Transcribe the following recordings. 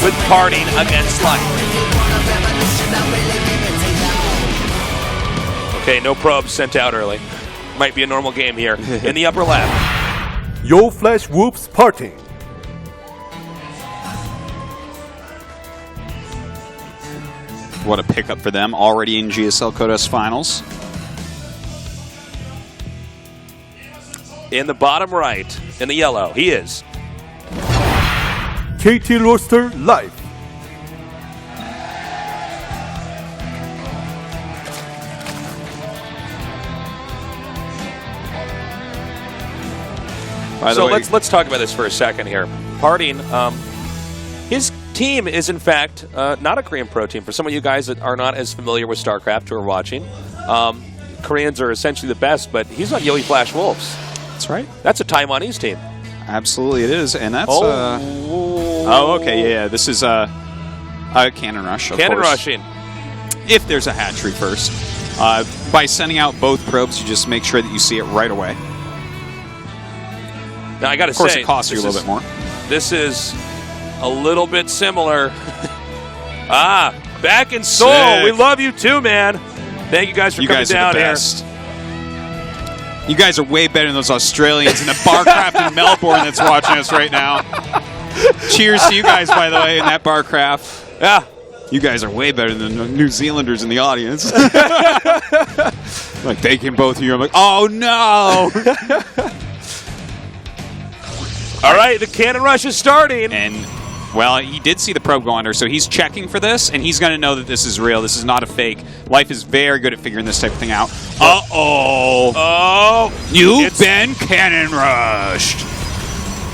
with Parting against Life. Okay, no probes sent out early. Might be a normal game here. In the upper left. Yo Flash Whoops Parting. What a pickup for them, already in GSL Codas Finals. In the bottom right, in the yellow, he is KT Roster Life. So let's talk about this for a second here. Parting, his team is in fact not a Korean pro team. For some of you guys that are not as familiar with Starcraft who are watching, Koreans are essentially the best, but he's on Yoey Flash Wolves. That's right. That's a Taiwanese team. Absolutely it is, and that's... oh, okay, yeah, this is a Cannon Rush, of Cannon course. rushing. If there's a hatchery first. By sending out both probes, you just make sure that you see it right away. Now, I got to say, of course, it costs you a little bit more. This is a little bit similar. Back in Seoul. Sick. We love you too, man. Thank you guys for coming down here. You guys are way better than those Australians in the Barcraft in Melbourne that's watching us right now. Cheers to you guys, by the way, in that Barcraft. Yeah. You guys are way better than the New Zealanders in the audience. Like, thanking both of you. I'm like, oh, no. All right, the Cannon Rush is starting. And, well, he did see the probe go under, so he's checking for this, and he's going to know that this is real. This is not a fake. Life is very good at figuring this type of thing out. Uh-oh. Oh. You've been Cannon Rushed.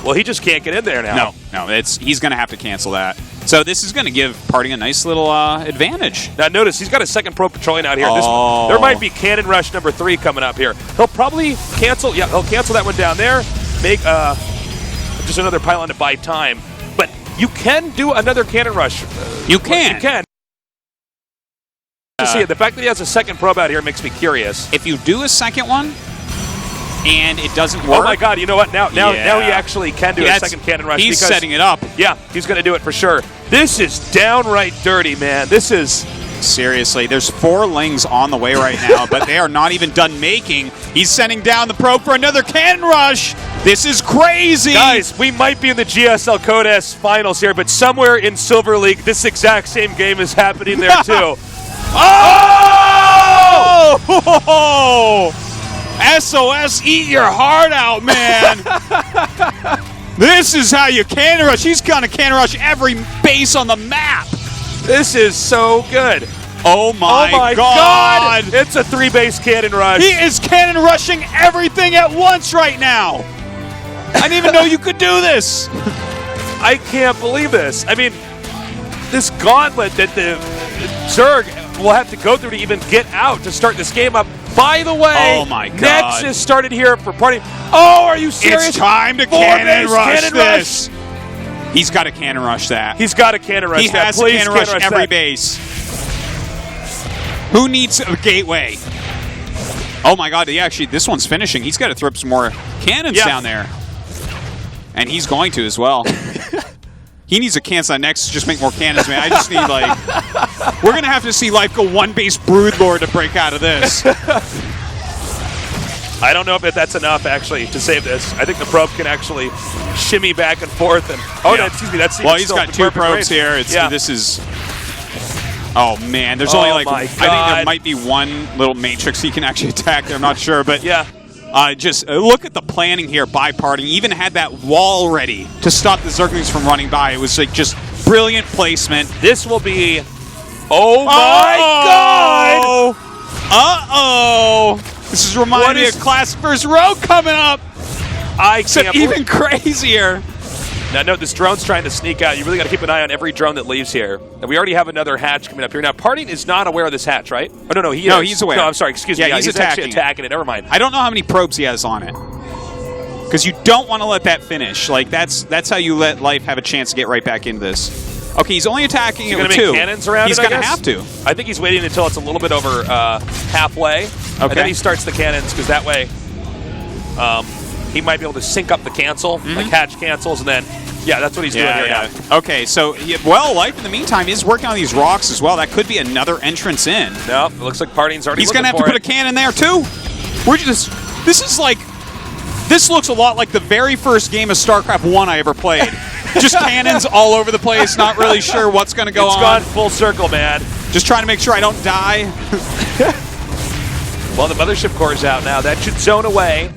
Well, he just can't get in there now. No, he's going to have to cancel that. So this is going to give Parting a nice little advantage. Now notice, he's got a second probe patrolling out here. Oh. There might be Cannon Rush number 3 coming up here. He'll probably cancel. Yeah, he'll cancel that one down there. Make just another pylon to buy time. But you can do another Cannon Rush. You can. You can. To see it. The fact that he has a second probe out here makes me curious. If you do a second one and it doesn't work. Oh my God! You know what? Now he actually can do a second Cannon Rush. He's setting it up. Yeah, he's going to do it for sure. This is downright dirty, man. This is. Seriously, there's 4 Lings on the way right now, but they are not even done making. He's sending down the probe for another Cannon Rush. This is crazy. Guys, we might be in the GSL Codas Finals here, but somewhere in Silver League, this exact same game is happening there too. Oh! SOS, eat your heart out, man. This is how you Cannon Rush. He's going to Cannon Rush every base on the map. This is so good. Oh my God. It's a 3-base Cannon Rush. He is Cannon Rushing everything at once right now. I didn't even know you could do this. I can't believe this. I mean, this gauntlet that the Zerg will have to go through to even get out to start this game up. By the way, oh my God. Nexus started here for Parting. Oh, are you serious? It's time to Cannon Rush this. He's got to Cannon Rush that. He's got to Cannon Rush that. He has to Cannon Rush every base. Who needs a gateway? Oh my God, this one's finishing. He's got to throw up some more cannons down there. And he's going to as well. He needs to cancel that next, just make more cannons, man. I just need, like... We're going to have to see Life go 1-base Broodlord to break out of this. I don't know if that's enough, actually, to save this. I think the probe can actually shimmy back and forth. And excuse me, that's... Well, he's got 2 probes here. This is... Oh, man. There's only, like... I think there might be one little matrix he can actually attack there. I'm not sure, but... Yeah. Just look at the planning here by Parting. He even had that wall ready to stop the Zerglings from running by. It was like just brilliant placement. This will be... Oh my God! Uh-oh! This is reminding me of Classic vs. Rogue coming up! Except even crazier. Now, note, this drone's trying to sneak out. You really got to keep an eye on every drone that leaves here. And we already have another hatch coming up here. Now, Parting is not aware of this hatch, right? Oh, no, he is. No, he's aware. No, I'm sorry, excuse me. Yeah, he's actually attacking it. Never mind. I don't know how many probes he has on it. Because you don't want to let that finish. Like, that's how you let Life have a chance to get right back into this. Okay, he's only attacking it with 2. Cannons around he's going to have to. I think he's waiting until it's a little bit over halfway. Okay. And then he starts the cannons, because that way he might be able to sync up the cancel, like hatch cancels, and then Yeah, that's what he's doing here now. Okay, so, well, Life in the meantime is working on these rocks as well. That could be another entrance in. No, it looks like Parting's already He's going to have to put a cannon there, too. We're just... This looks a lot like the very first game of Starcraft 1 I ever played. Just cannons all over the place, not really sure what's going to go on. It's gone full circle, man. Just trying to make sure I don't die. Well, the Mothership Core is out now. That should zone away.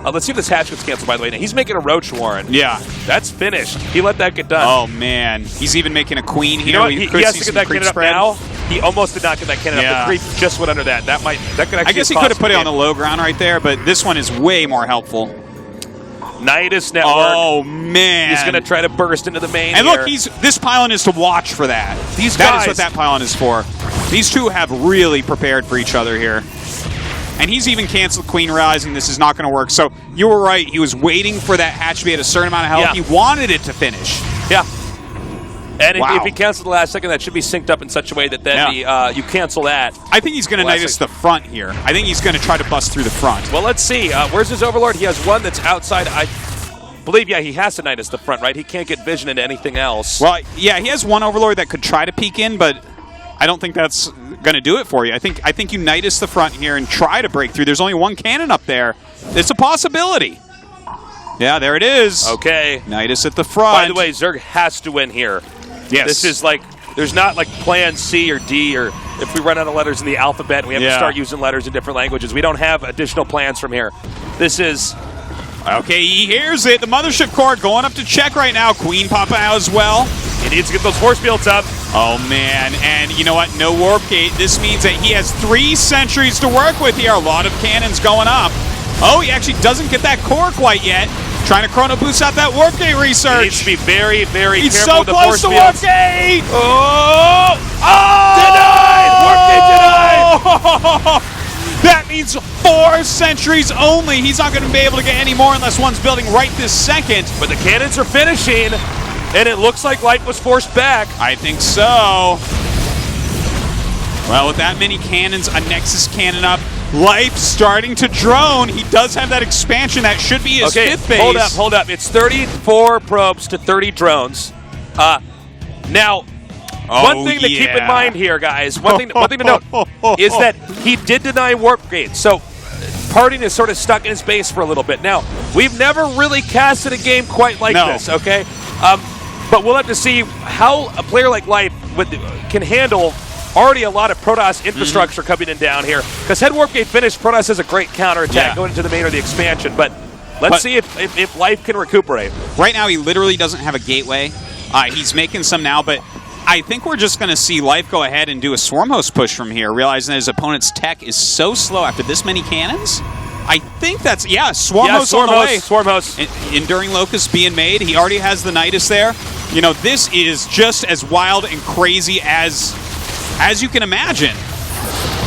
Let's see if this hatch gets canceled, by the way. Now, he's making a Roach Warren. Yeah. That's finished. He let that get done. Oh, man. He's even making a queen here. You know what? He has to get that cannon up now. He almost did not get that cannon up. The creep just went under that. That could actually I guess he could have put it on the low ground right there, but this one is way more helpful. Nidus Network. Oh, man. He's going to try to burst into the main And here. look, this pylon is to watch for that. These that guys. is what that pylon is for. These two have really prepared for each other here. And he's even canceled Queen, realizing this is not going to work. So you were right. He was waiting for that hatch to be at a certain amount of health. Yeah. He wanted it to finish. Yeah. And Wow. if he cancels the last second, that should be synced up in such a way that then you cancel that. I think he's going to Nidus the front here. I think he's going to try to bust through the front. Well, let's see. Where's his Overlord? He has one that's outside. I believe, he has to Nidus the front, right? He can't get vision into anything else. Well, yeah, he has one Overlord that could try to peek in, but I don't think that's going to do it for you. I think you Nidus the front here and try to break through. There's only one cannon up there. It's a possibility. Yeah, there it is. Okay. Nidus at the front. By the way, Zerg has to win here. Yes. This is like, there's not like plan C or D, or if we run out of letters in the alphabet and we have to start using letters in different languages. We don't have additional plans from here. This is... Okay, he hears it. The Mothership Core going up to check right now. Queen Papa out as well. He needs to get those force fields up. Oh, man. And you know what? No Warp Gate. This means that he has 3 sentries to work with here. A lot of cannons going up. Oh, he actually doesn't get that core quite yet. Trying to Chrono Boost out that Warp Gate research. He needs to be very, very He's careful so with the close force to Warp fields. Gate. Oh! Denied! Warp Gate denied! That means 4 sentries only. He's not going to be able to get any more unless one's building right this second. But the cannons are finishing, and it looks like Light was forced back. I think so. Well, with that many cannons, a Nexus cannon up, Life starting to drone. He does have that expansion. That should be his 5th base. Hold up. It's 34 probes to 30 drones. Now, one thing to keep in mind here, guys, one thing to note is that he did deny Warp Gate. So Parting is sort of stuck in his base for a little bit. Now, we've never really casted a game quite like this, okay? But we'll have to see how a player like Life can handle already a lot of Protoss infrastructure coming in down here. Because had Warp Gate finished, Protoss has a great counterattack going into the main or the expansion. But let's see if Life can recuperate. Right now, he literally doesn't have a gateway. He's making some now, but I think we're just going to see Life go ahead and do a Swarm Host push from here, realizing that his opponent's tech is so slow after this many cannons. I think that's, Swarm Host on the way. Swarm Host. Enduring Locust being made. He already has the Nidus there. You know, this is just as wild and crazy as you can imagine.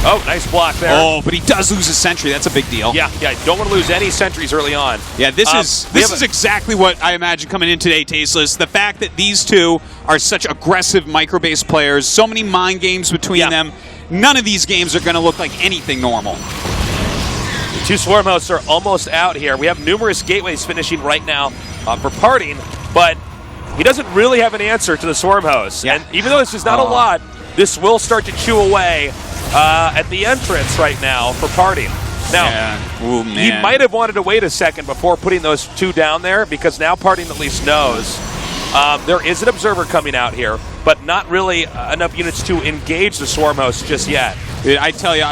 Oh, nice block there. Oh, but he does lose a sentry. That's a big deal. Yeah, don't want to lose any sentries early on. Yeah, this is exactly what I imagine coming in today, Tasteless. The fact that these two are such aggressive micro-based players, so many mind games between them, none of these games are going to look like anything normal. The 2 Swarm Hosts are almost out here. We have numerous gateways finishing right now for Parting, but he doesn't really have an answer to the Swarm Hosts. Yeah. And even though this is not a lot, this will start to chew away at the entrance right now for Parting. Now, he might have wanted to wait a second before putting those 2 down there, because now Parting at least knows there is an Observer coming out here, but not really enough units to engage the Swarm Host just yet. Dude, I tell you,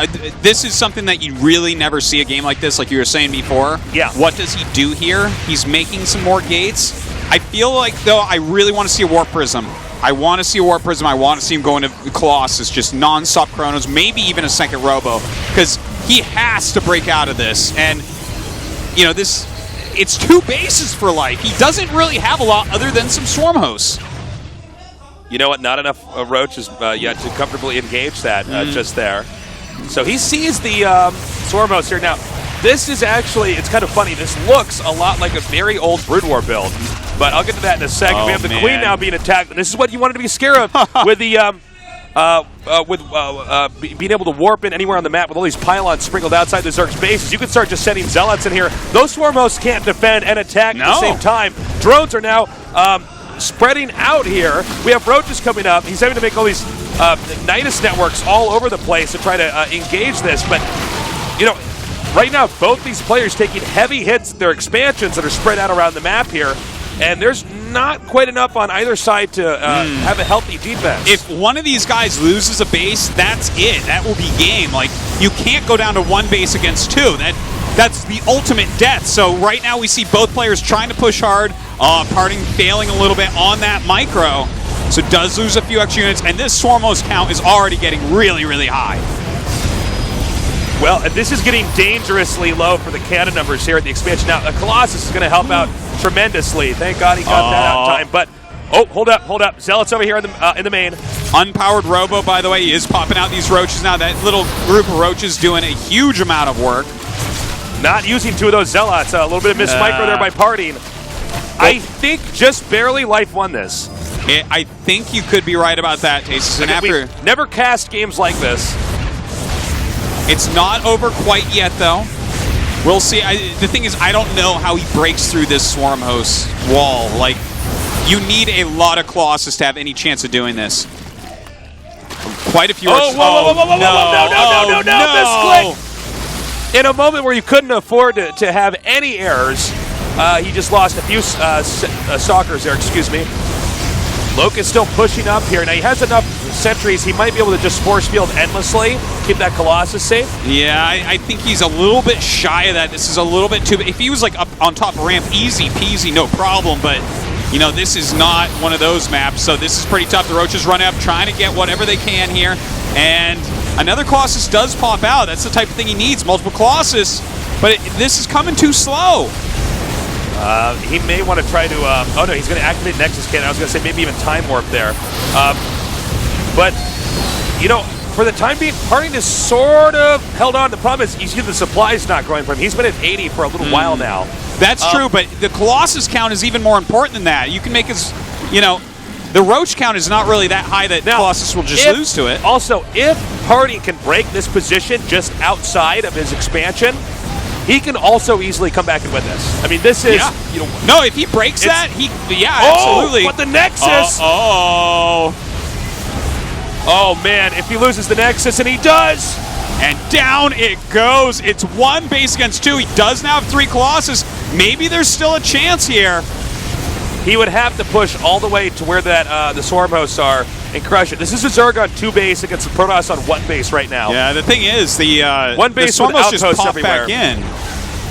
this is something that you really never see a game like this, like you were saying before. Yeah. What does he do here? He's making some more gates. I feel like, though, I really want to see a Warp Prism. I want to see a Warp Prism. I want to see him go into Colossus, just non-stop Chronos, maybe even a second Robo, because he has to break out of this. And, you know, it's 2 bases for Life. He doesn't really have a lot other than some Swarm Hosts. You know what? Not enough roaches yet to comfortably engage that just there. So he sees the Swarm Host here. Now, this is actually, it's kind of funny. This looks a lot like a very old Brood War build. But I'll get to that in a second. We have the Queen now being attacked. And this is what you wanted to be scared of with the being able to warp in anywhere on the map with all these pylons sprinkled outside the Zerg's bases. You can start just sending Zealots in here. Those Swarm Hosts can't defend and attack at the same time. drones are now spreading out here. We have roaches coming up. He's having to make all these Nidus networks all over the place to try to engage this. But, you know, right now, both these players taking heavy hits at their expansions that are spread out around the map here. And there's not quite enough on either side to have a healthy defense. If one of these guys loses a base, that's it. That will be game. Like, you can't go down to one base against two. That's the ultimate death. So right now we see both players trying to push hard. Parting failing a little bit on that micro. So does lose a few extra units. And this Swarm Host count is already getting really, really high. Well, this is getting dangerously low for the cannon numbers here at the expansion. Now, Colossus is going to help out tremendously. Thank God he got that out in time. But, oh, hold up. Zealot's over here in the main. Unpowered Robo, by the way, he is popping out these roaches now. That little group of roaches doing a huge amount of work. Not using two of those Zealots. A little bit of missed micro there by Parting. I think just barely Life won this. I think you could be right about that, Taste. And we've never cast games like this. It's not over quite yet, though. We'll see. The thing is, I don't know how he breaks through this Swarm Host wall. Like, you need a lot of Colossus to have any chance of doing this. Quite a few. No, misclick. In a moment where you couldn't afford to have any errors, he just lost a few stalkers there, excuse me. Locust still pushing up here. Now he has enough sentries, he might be able to just force field endlessly, keep that Colossus safe. Yeah, I think he's a little bit shy of that. This is a little bit too, if he was like up on top of ramp, easy peasy, no problem, but you know, this is not one of those maps, so this is pretty tough. The Roaches run up, trying to get whatever they can here, and another Colossus does pop out. That's the type of thing he needs, multiple Colossus, but this is coming too slow. He may want to try to, oh no, he's going to activate Nexus Cannon. I was going to say maybe even Time Warp there. But, you know, for the time being, Parting is sort of held on. The problem is, you see the supply's not growing for him. He's been at 80 for a little while now. That's true, but the Colossus count is even more important than that. You can make his, you know, the Roach count is not really that high that now, Colossus will just lose to it. Also, if Parting can break this position just outside of his expansion, he can also easily come back and win this. I mean, this is, you know, no, if he breaks that, absolutely. But the Nexus. Oh man, if he loses the Nexus, and he does. And down it goes. It's one base against two. He does now have 3 Colossus. Maybe there's still a chance here. He would have to push all the way to where that the Swarm Hosts are and crush it. This is a Zerg on 2 base against the Protoss on 1 base right now. Yeah, the thing is, the one base Swarm Hosts just pop everywhere. back in.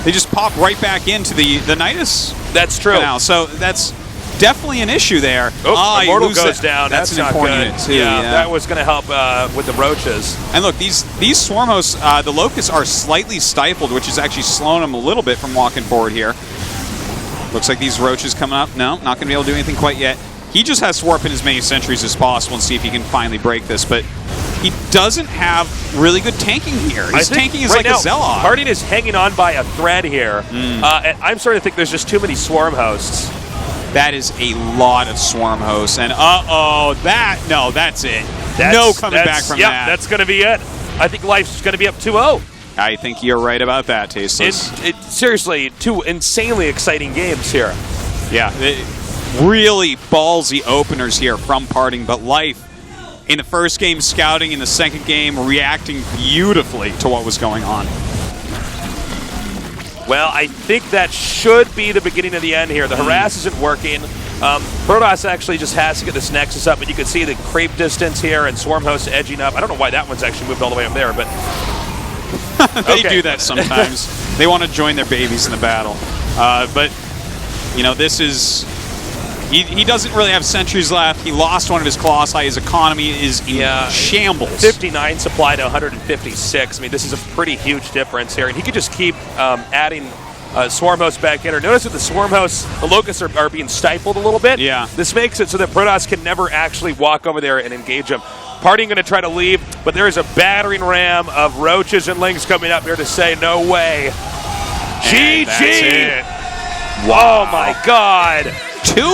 They just pop right back into the Nidus. That's true. Now, so that's definitely an issue there. Immortal goes down. That's an not important good. unit too. Yeah, that was going to help with the Roaches. And look, these Swarm Hosts, the Locusts are slightly stifled, which is actually slowing them a little bit from walking forward here. Looks like these Roaches coming up. No, not going to be able to do anything quite yet. He just has to warp in as many sentries as possible and see if he can finally break this, but he doesn't have really good tanking here. His tanking is right like now, a Zealot. Harding is hanging on by a thread here. And I'm starting to think there's just too many Swarm Hosts. That is a lot of Swarm Hosts, and that's it. No coming back from that. That's going to be it. I think Life's going to be up 2-0. I think you're right about that, Tasteless. Seriously, 2 insanely exciting games here. Yeah, really ballsy openers here from Parting, but Life in the first game scouting, in the second game reacting beautifully to what was going on. Well, I think that should be the beginning of the end here. The harass isn't working. Protoss actually just has to get this Nexus up, but you can see the creep distance here and Swarm Host edging up. I don't know why that one's actually moved all the way up there, but they do that sometimes. They want to join their babies in the battle. But, you know, this is... He doesn't really have sentries left. He lost one of his Colossi. His economy is in shambles. 59 supply to 156. I mean, this is a pretty huge difference here. And he could just keep adding Swarm Hosts back in. Or notice that the Swarm Hosts, the Locusts are being stifled a little bit. Yeah. This makes it so that Protoss can never actually walk over there and engage them. Parting going to try to leave, but there is a battering ram of Roaches and Lings coming up here to say, no way. GG! Wow. Oh, my God. 2-0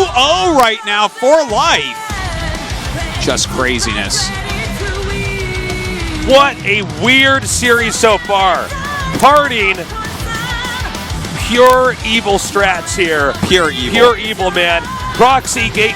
right now for Life. Just craziness. What a weird series so far. Parting pure evil strats here. Pure evil. Pure evil, man. Proxy gate.